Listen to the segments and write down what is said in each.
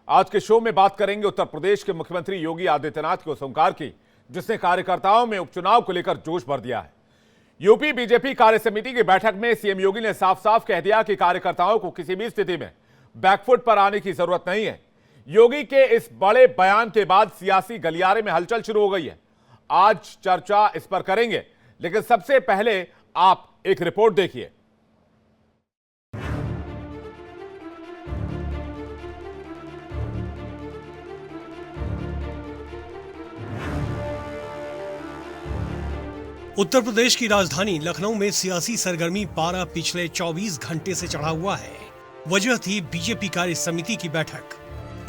आज के शो में बात करेंगे उत्तर प्रदेश के मुख्यमंत्री योगी आदित्यनाथ की उस हुंकार की जिसने कार्यकर्ताओं में उपचुनाव को लेकर जोश भर दिया है। यूपी बीजेपी कार्य समिति की बैठक में सीएम योगी ने साफ साफ कह दिया कि कार्यकर्ताओं को किसी भी स्थिति में बैकफुट पर आने की जरूरत नहीं है। योगी के इस बड़े बयान के बाद सियासी गलियारे में हलचल शुरू हो गई है। आज चर्चा इस पर करेंगे, लेकिन सबसे पहले आप एक रिपोर्ट देखिए। उत्तर प्रदेश की राजधानी लखनऊ में सियासी सरगर्मी पारा पिछले 24 घंटे से चढ़ा हुआ है। वजह थी बीजेपी कार्य समिति की बैठक।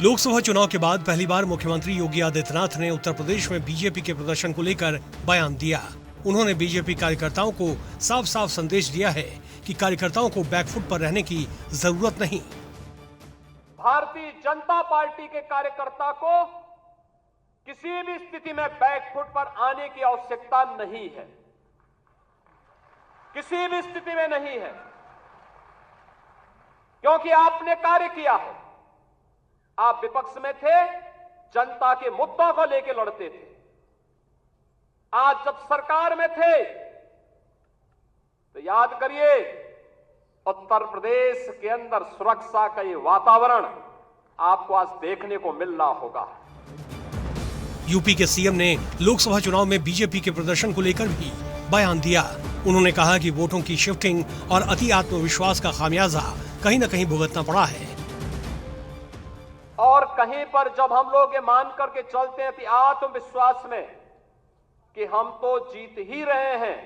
लोकसभा चुनाव के बाद पहली बार मुख्यमंत्री योगी आदित्यनाथ ने उत्तर प्रदेश में बीजेपी के प्रदर्शन को लेकर बयान दिया। उन्होंने बीजेपी कार्यकर्ताओं को साफ साफ संदेश दिया है कि कार्यकर्ताओं को बैकफुट पर रहने की जरूरत नहीं। भारतीय जनता पार्टी के कार्यकर्ता को किसी भी स्थिति में बैकफुट पर आने की आवश्यकता नहीं है, किसी भी स्थिति में नहीं है, क्योंकि आपने कार्य किया है। आप विपक्ष में थे, जनता के मुद्दों को लेकर लड़ते थे। आज जब सरकार में थे तो याद करिए, उत्तर प्रदेश के अंदर सुरक्षा का ये वातावरण आपको आज देखने को मिल रहा होगा। यूपी के सीएम ने लोकसभा चुनाव में बीजेपी के प्रदर्शन को लेकर भी बयान दिया। उन्होंने कहा कि वोटों की शिफ्टिंग और अति आत्मविश्वास का खामियाजा कहीं न कहीं भुगतना पड़ा है। और कहीं पर जब हम लोग ये मान करके चलते हैं अति आत्मविश्वास में कि हम तो जीत ही रहे हैं,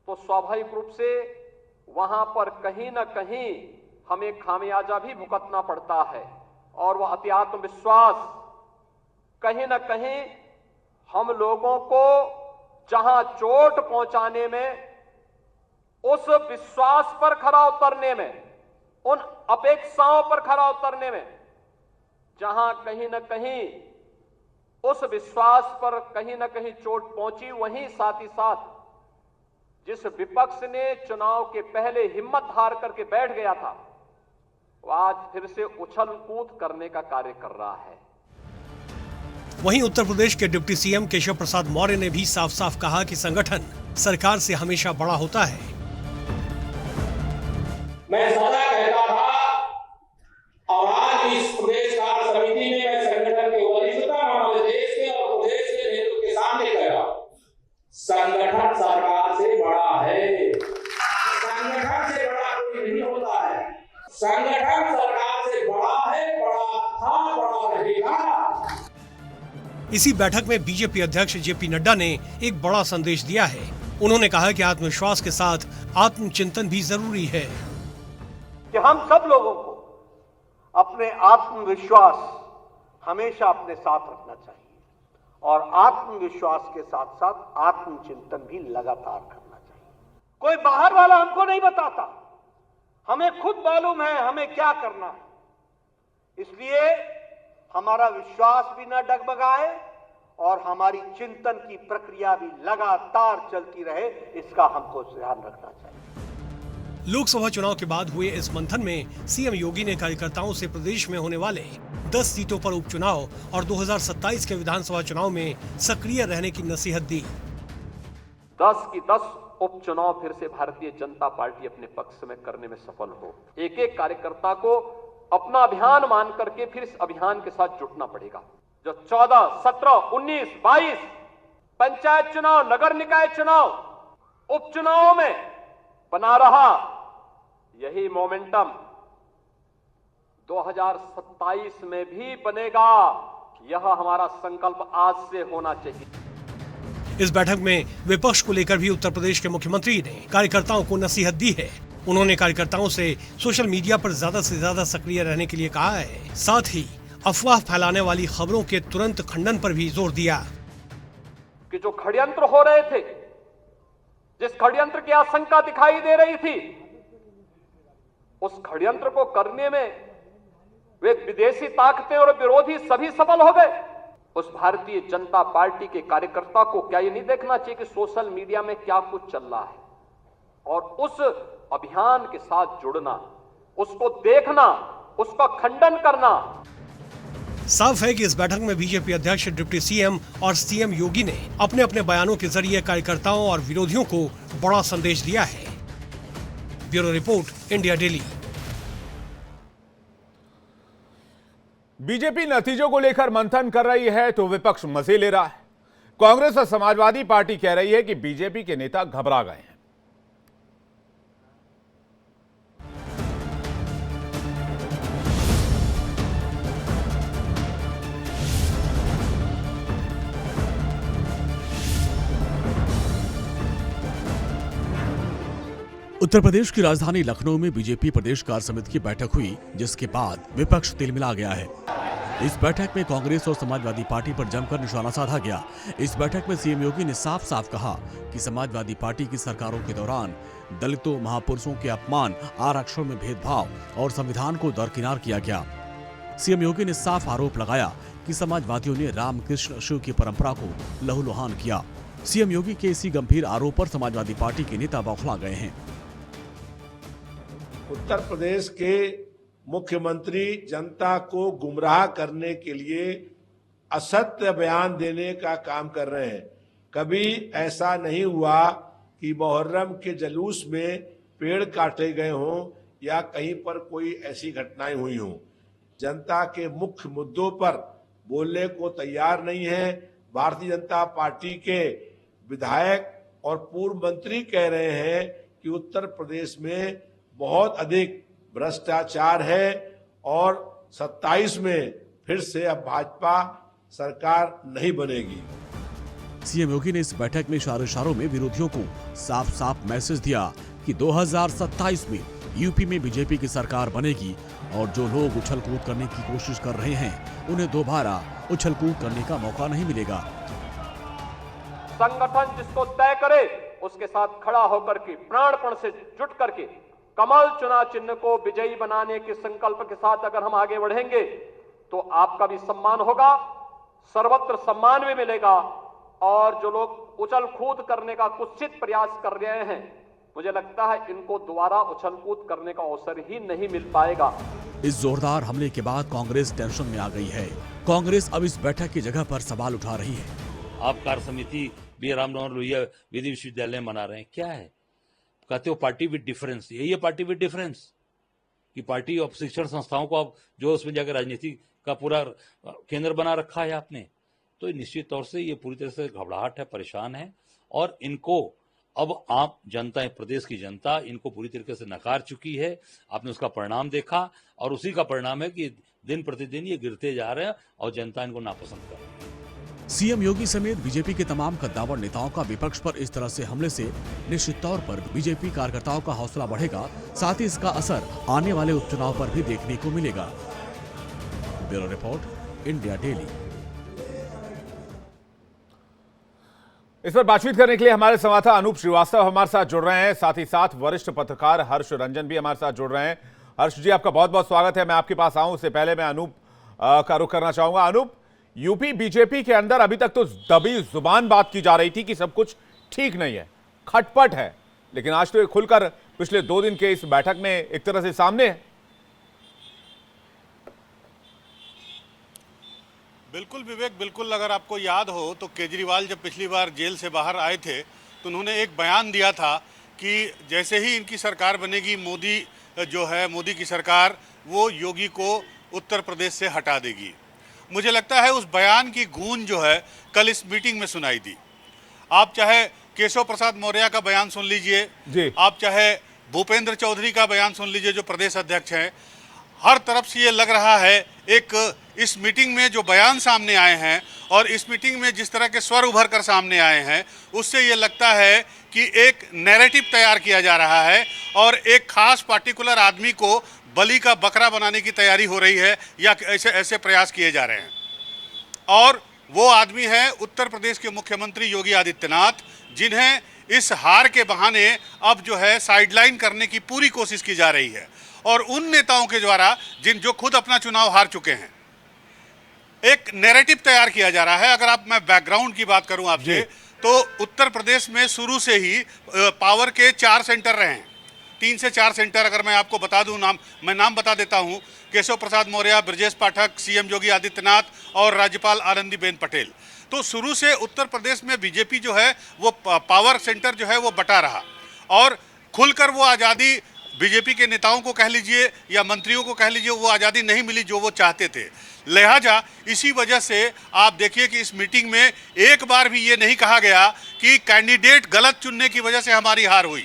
तो स्वाभाविक रूप से वहां पर कहीं न कहीं हमें खामियाजा भी भुगतना पड़ता है। और वह अति आत्मविश्वास कहीं न कहीं हम लोगों को जहां चोट पहुंचाने में, उस विश्वास पर खरा उतरने में, उन अपेक्षाओं पर खरा उतरने में, जहां कहीं न कहीं उस विश्वास पर कहीं न कहीं चोट पहुंची, वहीं साथ ही साथ जिस विपक्ष ने चुनाव के पहले हिम्मत हार करके बैठ गया था, वो आज फिर से उछल कूद करने का कार्य कर रहा है। वहीं उत्तर प्रदेश के डिप्टी सीएम केशव प्रसाद मौर्य ने भी साफ साफ कहा कि संगठन सरकार से हमेशा बड़ा होता है। मैं सदा कहता था और आज इस प्रदेश कार्य समिति में मैं संगठन के वरिष्ठता हमारे देश के और प्रदेश के नेतृत्व के सामने कह रहा हूं, संगठन सरकार से बड़ा है। संगठन से बड़ा कोई नहीं होता है। संगठन सरकार से बड़ा है, बड़ा था, बड़ा रहेगा। इसी बैठक में बीजेपी अध्यक्ष जेपी नड्डा ने एक बड़ा संदेश दिया है। उन्होंने कहा कि आत्मविश्वास के साथ आत्मचिंतन भी जरूरी है कि हम सब लोगों को अपने आत्मविश्वास हमेशा अपने साथ रखना चाहिए और आत्मविश्वास के साथ साथ आत्मचिंतन भी लगातार करना चाहिए। कोई बाहर वाला हमको नहीं बताता, हमें खुद मालूम है हमें क्या करना है। इसलिए हमारा विश्वास भी न डगमगाए और हमारी चिंतन की प्रक्रिया भी लगातार चलती रहे, इसका हमको ध्यान रखना चाहिए। लोकसभा चुनाव के बाद हुए इस मंथन में सीएम योगी ने कार्यकर्ताओं से प्रदेश में होने वाले 10 सीटों पर उपचुनाव और 2027 के विधानसभा चुनाव में सक्रिय रहने की नसीहत दी। 10 की 10 उपचुनाव फिर से भारतीय जनता पार्टी अपने पक्ष में करने में सफल हो। एक एक कार्यकर्ता को अपना अभियान मान करके फिर इस अभियान के साथ जुटना पड़ेगा। जो 14, 17, 19, 22 पंचायत चुनाव, नगर निकाय चुनाव, उपचुनावों में बना रहा यही मोमेंटम 2027 में भी बनेगा। यह हमारा संकल्प आज से होना चाहिए। इस बैठक में विपक्ष को लेकर भी उत्तर प्रदेश के मुख्यमंत्री ने कार्यकर्ताओं को नसीहत दी है। उन्होंने कार्यकर्ताओं से सोशल मीडिया पर ज्यादा से ज्यादा सक्रिय रहने के लिए कहा है। साथ ही अफवाह फैलाने वाली खबरों के तुरंत खंडन पर भी जोर दिया कि जो षड्यंत्र हो रहे थे, जिस षड्यंत्र की आशंका दिखाई दे रही थी, उस षड्यंत्र को करने में वे विदेशी ताकतें और विरोधी सभी सफल हो गए। उस भारतीय जनता पार्टी के कार्यकर्ता को क्या ये नहीं देखना चाहिए कि सोशल मीडिया में क्या कुछ चल रहा है, और उस अभियान के साथ जुड़ना, उसको देखना, उसका खंडन करना। साफ है कि इस बैठक में बीजेपी अध्यक्ष, डिप्टी सीएम और सीएम योगी ने अपने अपने बयानों के जरिए कार्यकर्ताओं और विरोधियों को बड़ा संदेश दिया है। Bureau report, India daily. BJP नतीजों को लेकर मंथन कर रही है तो विपक्ष मजे ले रहा है। कांग्रेस और समाजवादी पार्टी कह रही है कि बीजेपी के नेता घबरा गए हैं। उत्तर प्रदेश की राजधानी लखनऊ में बीजेपी प्रदेश कार्य समिति की बैठक हुई, जिसके बाद विपक्ष तिलमिला गया है। इस बैठक में कांग्रेस और समाजवादी पार्टी पर जमकर निशाना साधा गया। इस बैठक में सीएम योगी ने साफ साफ कहा कि समाजवादी पार्टी की सरकारों के दौरान दलितों, महापुरुषों के अपमान, आरक्षण में भेदभाव और संविधान को दरकिनार किया गया। सीएम योगी ने साफ आरोप लगाया कि समाजवादियों ने रामकृष्ण शिव की परंपरा को लहूलुहान किया। सीएम योगी के इसी गंभीर आरोप पर समाजवादी पार्टी के नेता बौखला गए हैं। उत्तर प्रदेश के मुख्यमंत्री जनता को गुमराह करने के लिए असत्य बयान देने का काम कर रहे हैं। कभी ऐसा नहीं हुआ कि मुहर्रम के जुलूस में पेड़ काटे गए हों या कहीं पर कोई ऐसी घटनाएं हुई हों। जनता के मुख्य मुद्दों पर बोलने को तैयार नहीं है। भारतीय जनता पार्टी के विधायक और पूर्व मंत्री कह रहे हैं कि उत्तर प्रदेश में बहुत अधिक भ्रष्टाचार है और 27 में फिर से अब भाजपा सरकार नहीं बनेगी। सीएम योगी ने इस बैठक में इशारों में विरोधियों को साफ साफ मैसेज दिया कि 2027 में यूपी में बीजेपी की सरकार बनेगी और जो लोग उछल कूद करने की कोशिश कर रहे हैं उन्हें दोबारा उछल कूद करने का मौका नहीं मिलेगा। संगठन जिसको तय करे उसके साथ खड़ा होकर के प्राणपण से जुट करके कमल चुनाव चिन्ह को विजयी बनाने के संकल्प के साथ अगर हम आगे बढ़ेंगे तो आपका भी सम्मान होगा, सर्वत्र सम्मान भी मिलेगा। और जो लोग उछल कूद करने का कुत्सित प्रयास कर रहे हैं, मुझे लगता है इनको दोबारा उछल कूद करने का अवसर ही नहीं मिल पाएगा। इस जोरदार हमले के बाद कांग्रेस टेंशन में आ गई है। कांग्रेस अब इस बैठक की जगह पर सवाल उठा रही है। आप कार्य समिति बी राममनोहर लोहिया विधि विश्वविद्यालय मना रहे हैं, क्या है? कहते हो पार्टी विद डिफरेंस। यही है पार्टी विद डिफरेंस कि पार्टी और शिक्षण संस्थाओं को आप जो उसमें जाकर राजनीति का पूरा केंद्र बना रखा है आपने, तो निश्चित तौर से ये पूरी तरह से घबराहट है, परेशान है। और इनको अब आप जनता, प्रदेश की जनता इनको पूरी तरीके से नकार चुकी है। आपने उसका परिणाम देखा और उसी का परिणाम है कि दिन प्रतिदिन ये गिरते जा रहे हैं और जनता इनको नापसंद कर रही है। सीएम योगी समेत बीजेपी के तमाम कद्दावर नेताओं का विपक्ष पर इस तरह से हमले से निश्चित तौर पर बीजेपी कार्यकर्ताओं का हौसला बढ़ेगा, साथ ही इसका असर आने वाले उपचुनाव पर भी देखने को मिलेगा। Bureau report, India daily. इस पर बातचीत करने के लिए हमारे संवाददाता अनूप श्रीवास्तव हमारे साथ जुड़ रहे हैं, साथ ही साथ वरिष्ठ पत्रकार हर्ष रंजन भी हमारे साथ जुड़ रहे हैं। हर्ष जी, आपका बहुत बहुत स्वागत है। मैं आपके पास आऊं उससे पहले मैं अनूप का रुख करना चाहूंगा। अनूप, यूपी बीजेपी के अंदर अभी तक तो दबी जुबान बात की जा रही थी कि सब कुछ ठीक नहीं है, खटपट है, लेकिन आज तो ये खुलकर पिछले 2 दिन के इस बैठक में एक तरह से सामने है। बिल्कुल विवेक, बिल्कुल। अगर आपको याद हो तो केजरीवाल जब पिछली बार जेल से बाहर आए थे तो उन्होंने एक बयान दिया था कि जैसे ही इनकी सरकार बनेगी, मोदी की सरकार, वो योगी को उत्तर प्रदेश से हटा देगी। मुझे लगता है उस बयान की गूंज जो है कल इस मीटिंग में सुनाई दी। आप चाहे केशव प्रसाद मौर्य का बयान सुन लीजिए, आप चाहे भूपेंद्र चौधरी का बयान सुन लीजिए जो प्रदेश अध्यक्ष हैं, हर तरफ से ये लग रहा है एक इस मीटिंग में जो बयान सामने आए हैं और इस मीटिंग में जिस तरह के स्वर उभर कर सामने आए हैं, उससे ये लगता है कि एक नैरेटिव तैयार किया जा रहा है और एक खास पार्टिकुलर आदमी को बलि का बकरा बनाने की तैयारी हो रही है या ऐसे प्रयास किए जा रहे हैं। और वो आदमी है उत्तर प्रदेश के मुख्यमंत्री योगी आदित्यनाथ, जिन्हें इस हार के बहाने अब जो है साइडलाइन करने की पूरी कोशिश की जा रही है। और उन नेताओं के द्वारा जो खुद अपना चुनाव हार चुके हैं, एक नैरेटिव तैयार किया जा रहा है। अगर मैं बैकग्राउंड की बात करूं आपसे, तो उत्तर प्रदेश में शुरू से ही पावर के 4 सेंटर रहे हैं। 3 से 4 सेंटर अगर मैं आपको बता दूं, मैं नाम बता देता हूं, केशव प्रसाद मौर्य, ब्रजेश पाठक, सीएम योगी आदित्यनाथ और राज्यपाल आनंदीबेन पटेल। तो शुरू से उत्तर प्रदेश में बीजेपी जो है वो पावर सेंटर जो है वो बटा रहा और खुलकर वो आज़ादी बीजेपी के नेताओं को कह लीजिए या मंत्रियों को कह लीजिए, वो आज़ादी नहीं मिली जो वो चाहते थे। लिहाजा इसी वजह से आप देखिए कि इस मीटिंग में एक बार भी ये नहीं कहा गया कि कैंडिडेट गलत चुनने की वजह से हमारी हार हुई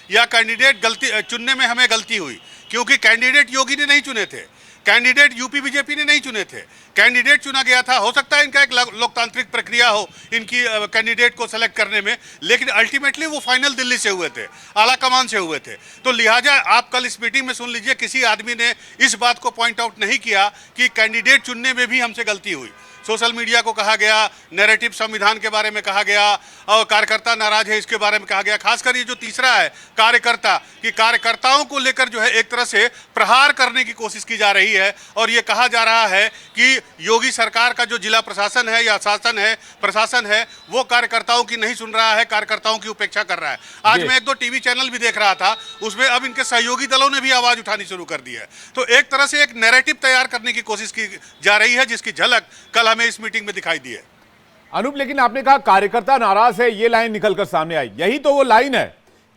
या कैंडिडेट गलती चुनने में हमें गलती हुई, क्योंकि कैंडिडेट योगी ने नहीं चुने थे, कैंडिडेट यूपी बीजेपी ने नहीं चुने थे, कैंडिडेट चुना गया था। हो सकता है इनका एक लोकतांत्रिक प्रक्रिया हो इनकी कैंडिडेट को सेलेक्ट करने में, लेकिन अल्टीमेटली वो फाइनल दिल्ली से हुए थे, आला कमान से हुए थे। तो लिहाजा आप कल इस मीटिंग में सुन लीजिए, किसी आदमी ने इस बात को पॉइंट आउट नहीं किया कि कैंडिडेट चुनने में भी हमसे गलती हुई। सोशल मीडिया को कहा गया, नैरेटिव संविधान के बारे में कहा गया और कार्यकर्ता नाराज है इसके बारे में कहा गया। खासकर ये जो तीसरा है कार्यकर्ता, कि कार्यकर्ताओं को लेकर जो है एक तरह से प्रहार करने की कोशिश की जा रही है और ये कहा जा रहा है कि योगी सरकार का जो जिला प्रशासन है या शासन है, प्रशासन है, वो कार्यकर्ताओं की नहीं सुन रहा है, कार्यकर्ताओं की उपेक्षा कर रहा है। आज मैं 1-2 टीवी चैनल भी देख रहा था, उसमें अब इनके सहयोगी दलों ने भी आवाज उठानी शुरू कर दी है। तो एक तरह से एक नैरेटिव तैयार करने की कोशिश की जा रही है, जिसकी झलक कल हमें इस मीटिंग में दिखाई दी है। अनूप, लेकिन आपने कहा कार्यकर्ता नाराज है, ये लाइन निकलकर सामने आई, यही तो वो लाइन है।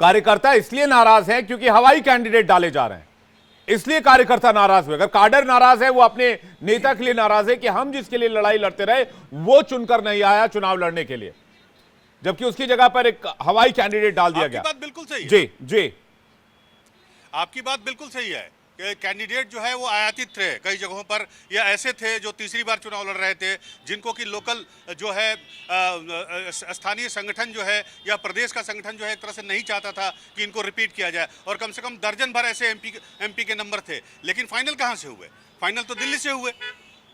कार्यकर्ता इसलिए नाराज हैं क्योंकि हवाई कैंडिडेट डाले जा रहे हैं, इसलिए कार्यकर्ता नाराज हुए। अगर काडर नाराज है, वो अपने नेता के लिए नाराज है कि हम जिसके लिए लड़ाई लड़ते रहे वो चुनकर नहीं आया चुनाव लड़ने के लिए, जबकि उसकी जगह पर एक हवाई कैंडिडेट डाल दिया गया। आपकी बात बिल्कुल सही है। जी, आपकी बात बिल्कुल सही है कि कैंडिडेट जो है वो आयातित थे कई जगहों पर, या ऐसे थे जो तीसरी बार चुनाव लड़ रहे थे, जिनको कि लोकल जो है स्थानीय संगठन जो है या प्रदेश का संगठन जो है एक तरह से नहीं चाहता था कि इनको रिपीट किया जाए, और कम से कम दर्जन भर ऐसे एमपी के नंबर थे। लेकिन फाइनल कहाँ से हुए? फाइनल तो दिल्ली से हुए।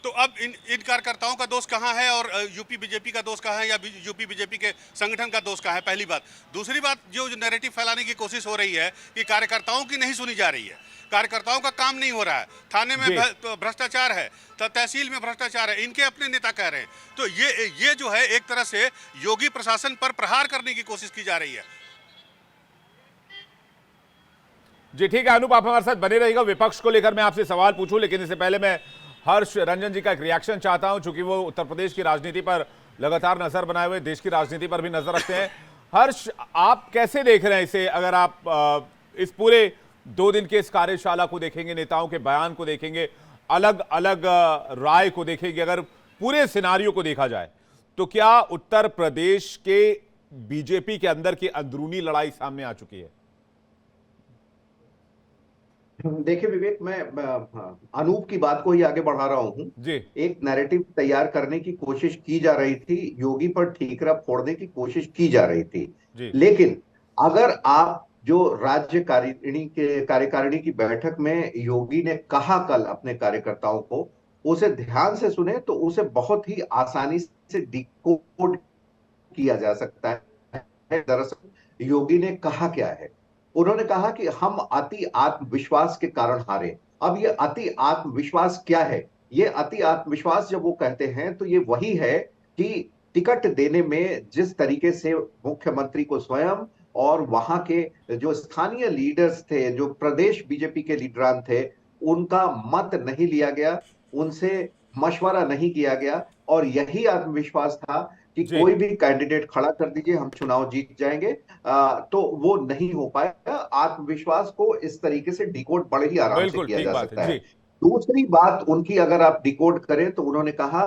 तो अब इन कार्यकर्ताओं का दोष कहाँ है और यूपी बीजेपी का दोष कहाँ है या यूपी बीजेपी के संगठन का दोष कहाँ है? पहली बात। दूसरी बात, जो नैरेटिव फैलाने की कोशिश हो रही है कि कार्यकर्ताओं की नहीं सुनी जा रही है, कार्यकर्ताओं का काम नहीं हो रहा है, थाने में भ्रष्टाचार है, तहसील में भ्रष्टाचार है, इनके अपने नेता कह रहे हैं। तो ये जो है एक तरह से योगी प्रशासन पर प्रहार करने की कोशिश की जा रही है। जी ठीक है अनूप, आप हमारे साथ बने रहिएगा। विपक्ष को लेकर मैं आपसे सवाल पूछूं, लेकिन इससे पहले मैं हर्ष रंजन जी का एक रिएक्शन चाहता हूं, चूंकि वो उत्तर प्रदेश की राजनीति पर लगातार नजर बनाए हुए, देश की राजनीति पर भी नजर रखते हैं। हर्ष, आप कैसे देख रहे हैं इसे? अगर आप इस पूरे 2 दिन के इस कार्यशाला को देखेंगे, नेताओं के बयान को देखेंगे, अलग अलग राय को देखेंगे, अगर पूरे सिनारियो को देखा जाए तो क्या उत्तर प्रदेश के बीजेपी के अंदर की अंदरूनी लड़ाई सामने आ चुकी है? देखिए विवेक, मैं अनूप की बात को ही आगे बढ़ा रहा हूं जी। एक नैरेटिव तैयार करने की कोशिश की जा रही थी, योगी पर ठीकरा फोड़ने की कोशिश की जा रही थी जी। लेकिन अगर आप जो राज्य कार्यकारिणी की बैठक में योगी ने कहा कल अपने कार्यकर्ताओं को, उसे ध्यान से सुने तो उसे बहुत ही आसानी से डिकोड किया जा सकता है। दरअसल योगी ने कहा क्या है? उन्होंने कहा कि हम अति आत्मविश्वास के कारण हारे। अब ये अति आत्मविश्वास क्या है? ये अति आत्मविश्वास जब वो कहते हैं तो ये वही है कि टिकट देने में जिस तरीके से मुख्यमंत्री को स्वयं और वहां के जो स्थानीय लीडर्स थे, जो प्रदेश बीजेपी के लीडरान थे, उनका मत नहीं लिया गया, उनसे मशवरा नहीं किया गया, और यही आत्मविश्वास था कि कोई भी कैंडिडेट खड़ा कर दीजिए, हम चुनाव जीत जाएंगे। तो वो नहीं हो पाया। आत्मविश्वास को इस तरीके से डिकोड बड़े ही आराम से किया जा सकता है। दूसरी बात उनकी अगर आप डिकोड करें तो उन्होंने कहा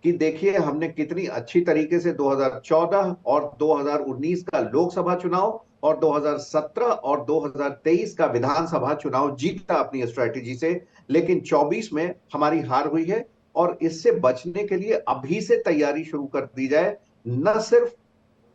कि देखिए हमने कितनी अच्छी तरीके से 2014 और 2019 का लोकसभा चुनाव और 2017 और 2023 का विधानसभा चुनाव जीता अपनी स्ट्रेटेजी से, लेकिन 24 में हमारी हार हुई है और इससे बचने के लिए अभी से तैयारी शुरू कर दी जाए, न सिर्फ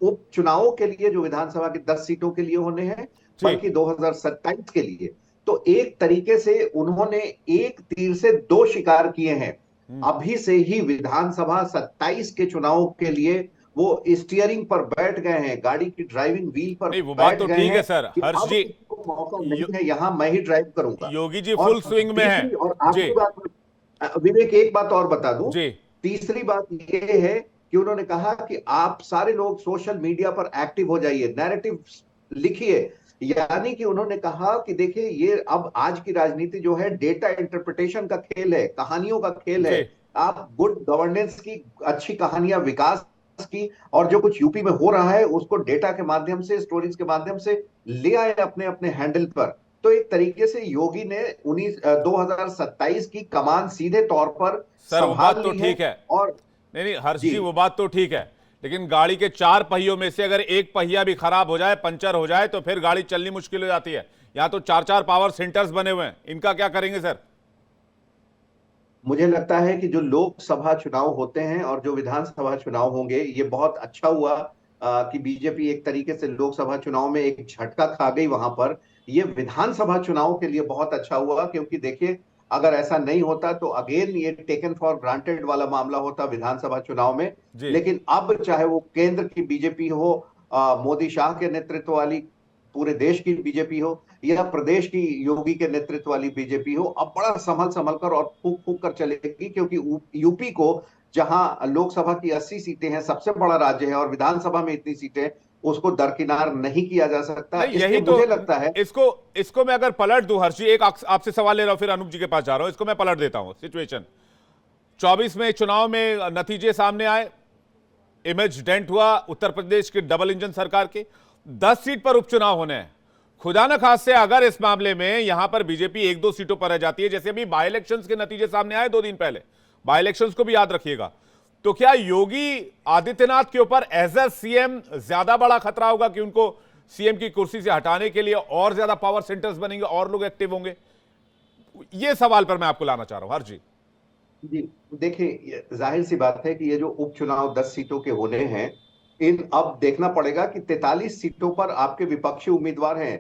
उपचुनावों के लिए जो विधानसभा की 10 सीटों के लिए होने हैं, बल्कि 2027 के लिए। तो एक तरीके से उन्होंने एक तीर से 2 शिकार किए हैं। अभी से ही विधानसभा 27 के चुनाव के लिए वो स्टीयरिंग पर बैठ गए हैं, गाड़ी की ड्राइविंग व्हील पर नहीं, वो बात तो ठीक है सर। हर्ष जी, मौका नहीं है, यहाँ मैं ही ड्राइव करूंगा। योगी जी फुल स्विंग में है। और आखिरी बात विवेक, एक बात और बता दूं, तीसरी बात ये है कि उन्होंने कहा कि आप सारे लोग सोशल मीडिया पर एक्टिव हो जाइए, नैरेटिव लिखिए, यानी कि उन्होंने कहा कि देखिए ये अब आज की राजनीति जो है डेटा इंटरप्रिटेशन का खेल है, कहानियों का खेल है। आप गुड गवर्नेंस की अच्छी कहानियां, विकास की, और जो कुछ यूपी में हो रहा है उसको डेटा के माध्यम से, स्टोरीज के माध्यम से ले आए अपने अपने हैंडल पर। तो एक तरीके से योगी ने 2027 की कमान सीधे तौर पर सर वो बात तो ली ठीक है। और नहीं हर्ष जी वो बात तो ठीक है, लेकिन गाड़ी के 4 पहियों में से अगर एक पहिया भी खराब हो जाए, पंचर हो जाए, तो फिर गाड़ी चलनी मुश्किल हो जाती है। यहां तो 4-4 पावर सेंटर्स बने हुए हैं, इनका क्या करेंगे सर? मुझे लगता है कि जो लोकसभा चुनाव होते हैं और जो विधानसभा चुनाव होंगे, ये बहुत अच्छा हुआ कि बीजेपी एक तरीके से लोकसभा चुनाव में एक झटका खा गई वहां पर। ये विधानसभा चुनाव के लिए बहुत अच्छा हुआ, क्योंकि देखिए अगर ऐसा नहीं होता तो अगेन ये टेकन फॉर ग्रांटेड वाला मामला होता विधानसभा चुनाव में। लेकिन अब चाहे वो केंद्र की बीजेपी हो, मोदी शाह के नेतृत्व वाली पूरे देश की बीजेपी हो, या प्रदेश की योगी के नेतृत्व वाली बीजेपी हो, अब बड़ा संभल कर और फूक फूक कर चलेगी। क्योंकि यूपी को, जहां लोकसभा की 80 सीटें हैं, सबसे बड़ा राज्य है, और विधानसभा में इतनी सीटें, उसको दरकिनार नहीं किया जा सकता। यही तो मुझे लगता है। इसको मैं अगर पलट दूं हर्ष जी, एक आपसे सवाल ले रहा हूं, फिर अनूप जी के पास जा रहा हूं। इसको मैं पलट देता हूं सिचुएशन। 24 में चुनाव में नतीजे सामने आए, इमेज डेंट हुआ उत्तर प्रदेश की डबल इंजन सरकार के, 10 सीट पर उपचुनाव होने हैं। खुदा न खास्ते अगर इस मामले में यहां पर बीजेपी 1-2 सीटों पर रह जाती है, जैसे अभी बाई इलेक्शंस के नतीजे सामने आए 2 दिन पहले, बाई इलेक्शंस को भी याद रखिएगा, तो क्या योगी आदित्यनाथ के ऊपर एज ए सीएम ज्यादा बड़ा खतरा होगा कि उनको सीएम की कुर्सी से हटाने के लिए और ज्यादा पावर सेंटर्स बनेंगे और लोग एक्टिव होंगे? ये सवाल पर मैं आपको लाना चाह रहा हूं। हर जी देखिए, जाहिर सी बात है कि ये जो उपचुनाव 10 सीटों के होने हैं, इन अब देखना पड़ेगा कि 43 सीटों पर आपके विपक्षी उम्मीदवार हैं।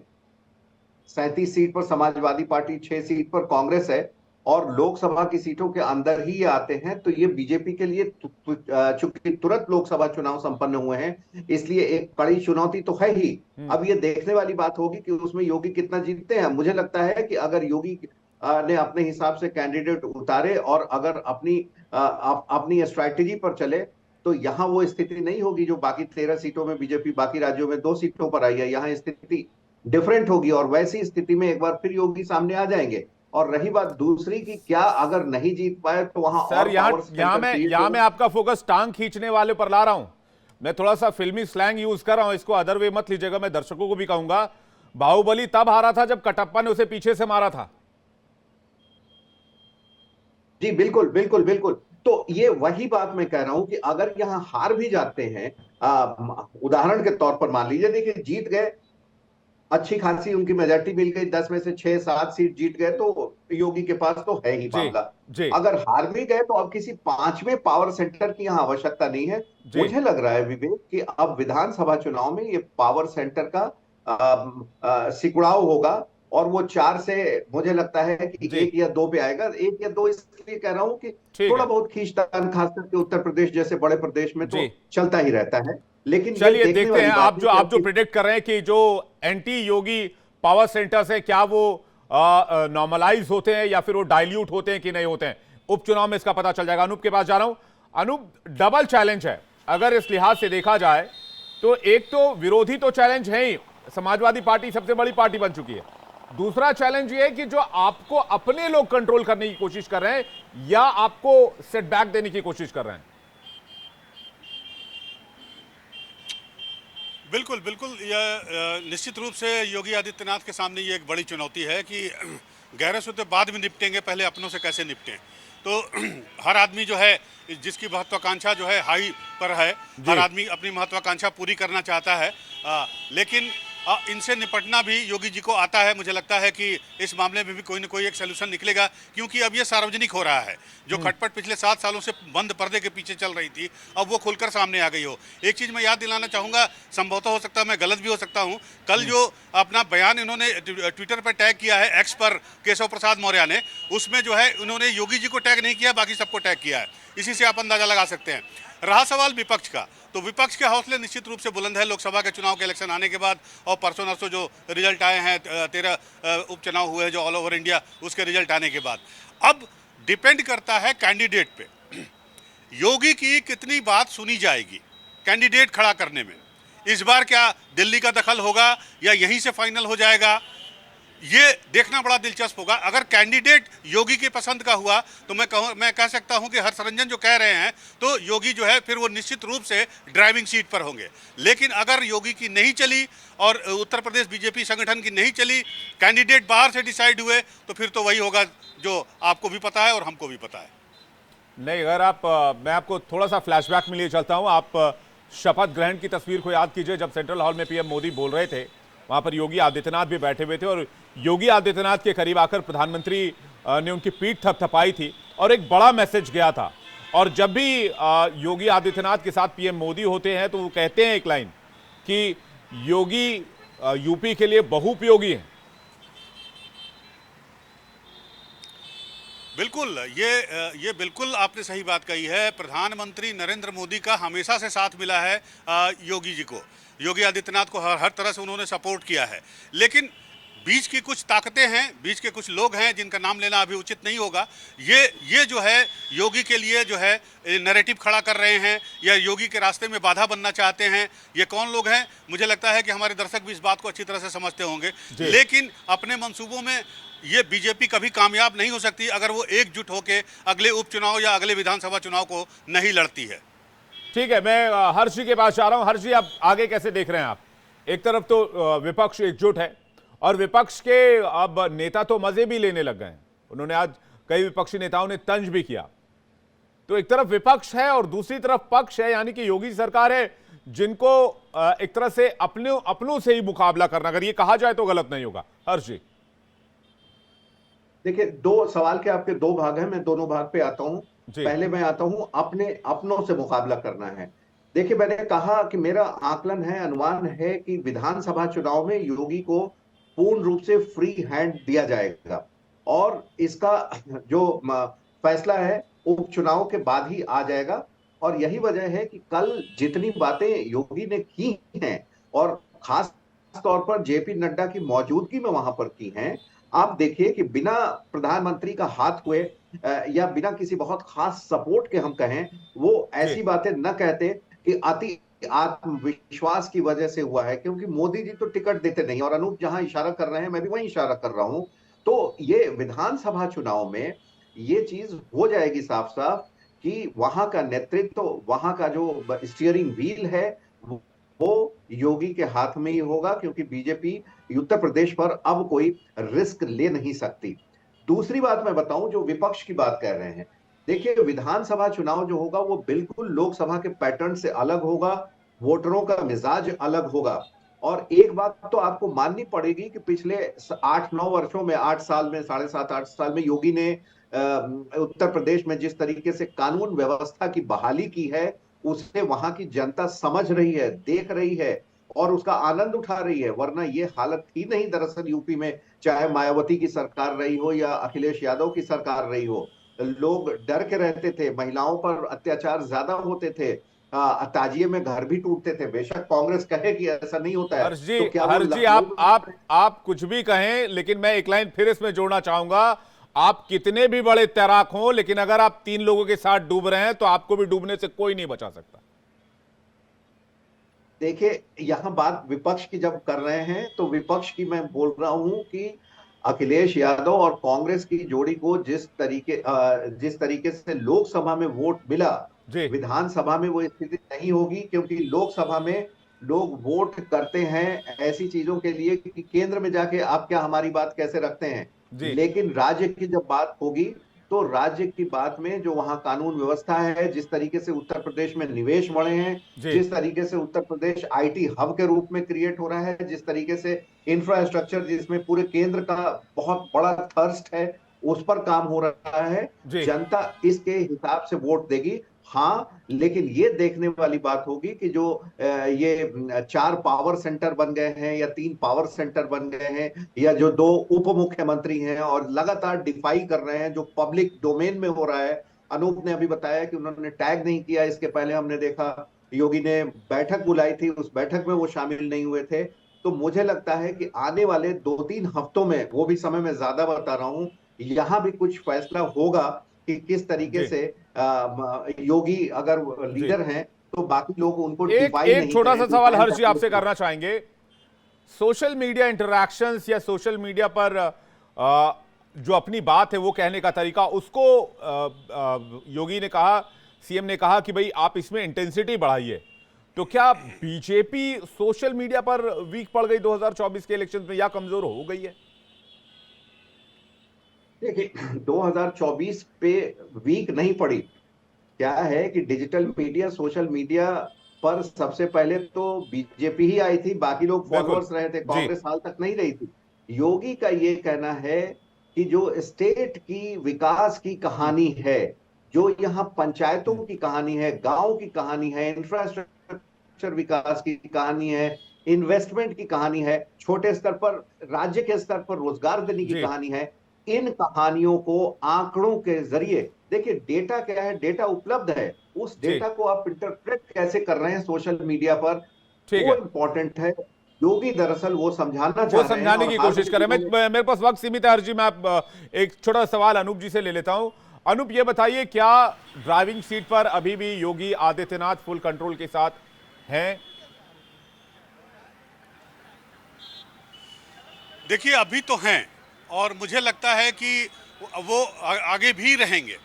37 सीट पर समाजवादी पार्टी, 6 सीट पर कांग्रेस है, और लोकसभा की सीटों के अंदर ही ये आते हैं। तो ये बीजेपी के लिए चूंकि तुरंत लोकसभा चुनाव संपन्न हुए हैं, इसलिए एक कड़ी चुनौती तो है ही। अब ये देखने वाली बात होगी कि उसमें योगी कितना जीतते हैं। मुझे लगता है कि अगर योगी ने अपने हिसाब से कैंडिडेट उतारे और अगर अपनी स्ट्रैटेजी पर चले, तो यहाँ वो स्थिति नहीं होगी जो बाकी 13 सीटों में बीजेपी बाकी राज्यों में 2 सीटों पर आई है। यहाँ स्थिति डिफरेंट होगी, और वैसी स्थिति में एक बार फिर योगी सामने आ जाएंगे। और रही बात दूसरी की, क्या अगर नहीं जीत पाए तो वहां सर यहां मैं आपका फोकस टांग खींचने वाले पर ला रहा हूं। मैं थोड़ा सा फिल्मी स्लैंग यूज कर रहा हूं, इसको अदर वे मत लीजिएगा। मैं दर्शकों को भी कहूंगा, बाहुबली तब हारा था जब कटप्पा ने उसे पीछे से मारा था। जी बिल्कुल बिल्कुल बिल्कुल। तो ये वही बात मैं कह रहा हूं कि अगर यहां हार भी जाते हैं, उदाहरण के तौर पर मान लीजिए, देखिए जीत गए, अच्छी खासी उनकी मेजॉरिटी मिल गई, 10 में से 6-7 सीट जीत गए, तो योगी के पास तो है ही मामला। अगर हार भी गए तो अब किसी 5वें पावर सेंटर की यहाँ आवश्यकता नहीं है। मुझे लग रहा है विवेक कि अब विधानसभा चुनाव में ये पावर सेंटर का सिकुड़ाव होगा, और वो 4 से मुझे लगता है कि 1 या 2 पे आएगा। 1 या 2 इसलिए कह रहा हूं कि थोड़ा बहुत खींचतान, खास करके उत्तर प्रदेश जैसे बड़े प्रदेश में तो चलता ही रहता है। लेकिन चलिए देखते हैं, आप जो प्रिडिक्ट कर रहे हैं कि जो एंटी योगी पावर सेंटर्स है, क्या वो नॉर्मलाइज होते हैं या फिर वो डाइल्यूट होते हैं कि नहीं होते हैं, उपचुनाव में इसका पता चल जाएगा। अनूप के पास जा रहा हूं। अनूप, डबल चैलेंज है अगर इस लिहाज से देखा जाए तो। एक तो विरोधी तो चैलेंज है ही, समाजवादी पार्टी सबसे बड़ी पार्टी बन चुकी है। दूसरा चैलेंज ये है कि जो आपको अपने लोग कंट्रोल करने की कोशिश कर रहे हैं या आपको सेटबैक देने की कोशिश कर रहे हैं। बिल्कुल बिल्कुल, यह निश्चित रूप से योगी आदित्यनाथ के सामने ये एक बड़ी चुनौती है कि गहरे सूत्र बाद में निपटेंगे, पहले अपनों से कैसे निपटें। तो हर आदमी जो है, जिसकी महत्वाकांक्षा जो है हाई पर है, हर आदमी अपनी महत्वाकांक्षा पूरी करना चाहता है, लेकिन इनसे निपटना भी योगी जी को आता है। मुझे लगता है कि इस मामले में भी कोई न कोई एक सलूशन निकलेगा, क्योंकि अब ये सार्वजनिक हो रहा है। जो खटपट पिछले 7 सालों से बंद पर्दे के पीछे चल रही थी, अब वो खुलकर सामने आ गई हो। एक चीज़ मैं याद दिलाना चाहूँगा, संभवतः हो सकता है मैं गलत भी हो सकता हूँ, कल जो अपना बयान इन्होंने ट्विटर पर टैग किया है, एक्स पर केशव प्रसाद मौर्य ने, उसमें जो है उन्होंने योगी जी को टैग नहीं किया, बाकी सबको टैग किया है। इसी से आप अंदाजा लगा सकते हैं। रहा सवाल विपक्ष का, तो विपक्ष के हौसले निश्चित रूप से बुलंद है लोकसभा के चुनाव के इलेक्शन आने के बाद, और परसों नरसों जो रिजल्ट आए हैं, 13 उपचुनाव हुए हैं जो ऑल ओवर इंडिया, उसके रिजल्ट आने के बाद अब डिपेंड करता है कैंडिडेट पे। योगी की कितनी बात सुनी जाएगी कैंडिडेट खड़ा करने में, इस बार क्या दिल्ली का दखल होगा या यहीं से फाइनल हो जाएगा, ये देखना बड़ा दिलचस्प होगा। अगर कैंडिडेट योगी की पसंद का हुआ तो मैं कह सकता हूं कि हर्षरंजन जो कह रहे हैं तो योगी जो है फिर वो निश्चित रूप से ड्राइविंग सीट पर होंगे। लेकिन अगर योगी की नहीं चली और उत्तर प्रदेश बीजेपी संगठन की नहीं चली, कैंडिडेट बाहर से डिसाइड हुए, तो फिर तो वही होगा जो आपको भी पता है और हमको भी पता है। नहीं, अगर आप मैं आपको थोड़ा सा फ्लैशबैक में लिए चलता हूं। आप शपथ ग्रहण की तस्वीर को याद कीजिए। जब सेंट्रल हॉल में पीएम मोदी बोल रहे थे, वहां पर योगी आदित्यनाथ भी बैठे हुए थे और योगी आदित्यनाथ के करीब आकर प्रधानमंत्री ने उनकी पीठ थपथपाई थी और एक बड़ा मैसेज गया था। और जब भी योगी आदित्यनाथ के साथ पीएम मोदी होते हैं तो वो कहते हैं एक लाइन कि योगी यूपी के लिए बहुउपयोगी है। बिल्कुल, ये बिल्कुल आपने सही बात कही है। प्रधानमंत्री नरेंद्र मोदी का हमेशा से साथ मिला है योगी जी को, योगी आदित्यनाथ को हर तरह से उन्होंने सपोर्ट किया है। लेकिन बीच की कुछ ताकतें हैं, बीच के कुछ लोग हैं जिनका नाम लेना अभी उचित नहीं होगा। ये जो है योगी के लिए जो है नैरेटिव खड़ा कर रहे हैं या योगी के रास्ते में बाधा बनना चाहते हैं। ये कौन लोग हैं? मुझे लगता है कि हमारे दर्शक भी इस बात को अच्छी तरह से समझते होंगे। लेकिन अपने मंसूबों में ये बीजेपी कभी कामयाब नहीं हो सकती अगर वो एकजुट होकर अगले उपचुनाव या अगले विधानसभा चुनाव को नहीं लड़ती है। ठीक है, मैं हर्ष जी के पास जा रहा हूं। हर्ष जी, आप आगे कैसे देख रहे हैं? आप एक तरफ तो विपक्ष एकजुट है और विपक्ष के अब नेता तो मजे भी लेने लग गए हैं। उन्होंने आज कई विपक्षी नेताओं ने तंज भी किया। तो एक तरफ विपक्ष है और दूसरी तरफ पक्ष है, यानी कि योगी सरकार है, जिनको एक तरह से अपनों से ही मुकाबला करना, अगर ये कहा जाए तो गलत नहीं होगा। हर्ष जी, देखिए, दो सवाल के आपके दो भाग हैं, मैं दोनों भाग पे आता हूं। पहले मैं आता हूं अपनों से मुकाबला करना है। देखिए, मैंने कहा कि मेरा आकलन है, अनुमान है कि विधानसभा चुनाव में योगी को पूर्ण रूप से फ्री हैंड दिया जाएगा और इसका जो फैसला है उपचुनाव के बाद ही आ जाएगा। और यही वजह है कि कल जितनी बातें योगी ने की हैं और खास तौर पर जेपी नड्डा की मौजूदगी में वहां पर की हैं, आप देखिए कि बिना प्रधानमंत्री का हाथ हुए या बिना किसी बहुत खास सपोर्ट के हम कहें, वो ऐसी बातें न कहते कि अति आत्मविश्वास की वजह से हुआ है, क्योंकि मोदी जी तो टिकट देते नहीं। और अनूप जहां इशारा कर रहे हैं, मैं भी वहीं इशारा कर रहा हूं। तो ये विधानसभा चुनाव में ये चीज हो जाएगी साफ साफ कि वहां का नेतृत्व, वहां का जो स्टीयरिंग व्हील है वो योगी के हाथ में ही होगा, क्योंकि बीजेपी उत्तर प्रदेश पर अब कोई रिस्क ले नहीं सकती। दूसरी बात मैं बताऊं, जो विपक्ष की बात कर रहे हैं, देखिए, विधानसभा चुनाव जो होगा वो बिल्कुल लोकसभा के पैटर्न से अलग होगा, वोटरों का मिजाज अलग होगा। और एक बात तो आपको माननी पड़ेगी कि पिछले 8-9 वर्षों में, 8 साल में, 7.5-8 साल में योगी ने उत्तर प्रदेश में जिस तरीके से कानून व्यवस्था की बहाली की है, उसे वहां की जनता समझ रही है, देख रही है और उसका आनंद उठा रही है। वरना ये हालत थी नहीं दरअसल यूपी में, चाहे मायावती की सरकार रही हो या अखिलेश यादव की सरकार रही हो। लोग डर के रहते थे, महिलाओं पर अत्याचार ज्यादा होते थे, ताजिए में घर भी टूटते थे। बेशक कांग्रेस कहे कि ऐसा नहीं होता है। हर्ष जी, आप कुछ भी कहें, लेकिन मैं एक लाइन फिर इसमें जोड़ना चाहूंगा। आप कितने भी बड़े तैराक हों, लेकिन अगर आप 3 लोगों के साथ डूब रहे हैं तो आपको भी डूबने से कोई नहीं बचा सकता। देखिए, यहां बात विपक्ष की जब कर रहे हैं तो विपक्ष की मैं बोल रहा हूं कि अखिलेश यादव और कांग्रेस की जोड़ी को जिस तरीके से लोकसभा में वोट मिला, विधानसभा में वो स्थिति नहीं होगी, क्योंकि लोकसभा में लोग वोट करते हैं ऐसी चीजों के लिए कि केंद्र में जाके आप क्या हमारी बात कैसे रखते हैं। लेकिन राज्य की जब बात होगी तो राज्य की बात में जो वहां कानून व्यवस्था है, जिस तरीके से उत्तर प्रदेश में निवेश बढ़े हैं, जिस तरीके से उत्तर प्रदेश आईटी हब के रूप में क्रिएट हो रहा है, जिस तरीके से इंफ्रास्ट्रक्चर जिसमें पूरे केंद्र का बहुत बड़ा थर्स्ट है, उस पर काम हो रहा है, जनता इसके हिसाब से वोट देगी। हाँ, लेकिन ये देखने वाली बात होगी कि जो ये 4 पावर सेंटर बन गए हैं या 3 पावर सेंटर बन गए हैं, या जो 2 उप मुख्यमंत्री हैं और लगातार डिफाई कर रहे हैं जो पब्लिक डोमेन में हो रहा है। अनूप ने अभी बताया कि उन्होंने टैग नहीं किया, इसके पहले हमने देखा योगी ने बैठक बुलाई थी, उस बैठक में वो शामिल नहीं हुए थे। तो मुझे लगता है कि आने वाले 2-3 हफ्तों में, वो भी समय में ज्यादा बता रहा हूं, यहां भी कुछ फैसला होगा कि किस तरीके से योगी अगर लीडर हैं तो बाकी लोग उनको एक डिफाइन नहीं एक छोटा सा करें, सवाल define हर्ष जी करके आपसे करना चाहेंगे। सोशल मीडिया इंटरैक्शंस या सोशल मीडिया पर जो अपनी बात है वो कहने का तरीका, उसको योगी ने कहा, सीएम ने कहा कि भाई आप इसमें इंटेंसिटी बढ़ाइए। तो क्या बीजेपी सोशल मीडिया पर वीक पड़ गई 2024 के इलेक्शन में, या कमजोर हो गई है? देखिए 2024 पे वीक नहीं पड़ी। क्या है कि डिजिटल मीडिया, सोशल मीडिया पर सबसे पहले तो बीजेपी ही आई थी, बाकी लोग फॉलोअर्स रहे थे, कांग्रेस हाल तक नहीं रही थी। योगी का ये कहना है कि जो स्टेट की विकास की कहानी है, जो यहाँ पंचायतों की कहानी है, गांव की कहानी है, इंफ्रास्ट्रक्चर विकास की कहानी है, इन्वेस्टमेंट की कहानी है, छोटे स्तर पर राज्य के स्तर पर रोजगार देने की कहानी है, इन कहानियों को आंकड़ों के जरिए, देखिए डेटा क्या है, डेटा उपलब्ध है, उस डेटा को आप इंटरप्रेट कैसे कर रहे हैं सोशल मीडिया पर, वो इंपॉर्टेंट है। योगी दरअसल वो समझाना चाह रहे हैं, समझाने की कोशिश करें। मेरे पास वक्त सीमित है हर्ष जी, मैं एक छोटा सवाल अनूप जी से ले लेता हूं। अनूप, ये बताइए, क्या ड्राइविंग सीट पर अभी भी योगी आदित्यनाथ फुल कंट्रोल के साथ हैं? देखिए, अभी तो हैं और मुझे लगता है कि वो आगे भी रहेंगे,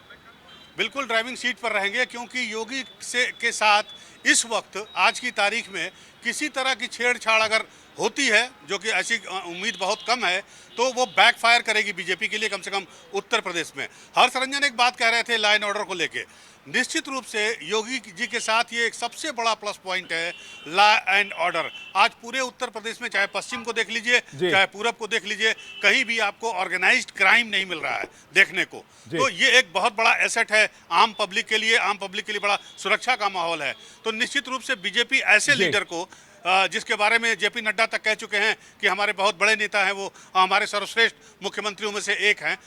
बिल्कुल ड्राइविंग सीट पर रहेंगे, क्योंकि योगी के साथ इस वक्त आज की तारीख में किसी तरह की छेड़छाड़ अगर होती है, जो कि ऐसी उम्मीद बहुत कम है, तो वो बैकफायर करेगी बीजेपी के लिए, कम से कम उत्तर प्रदेश में। हर्ष रंजन एक बात कह रहे थे लॉ एंड ऑर्डर को लेके, निश्चित रूप से योगी जी के साथ ये एक सबसे बड़ा प्लस पॉइंट है, लॉ एंड ऑर्डर। आज पूरे उत्तर प्रदेश में, चाहे पश्चिम को देख लीजिए, चाहे पूरब को देख लीजिए, कहीं भी आपको ऑर्गेनाइज्ड क्राइम नहीं मिल रहा है देखने को। तो ये एक बहुत बड़ा एसेट है आम पब्लिक के लिए बड़ा सुरक्षा का माहौल है। तो निश्चित रूप से बीजेपी ऐसे लीडर को, जिसके बारे में जेपी नड्डा तक कह चुके हैं कि हमारे बहुत बड़े नेता हैं, वो हमारे सर्वश्रेष्ठ मुख्यमंत्रियों में से एक हैं,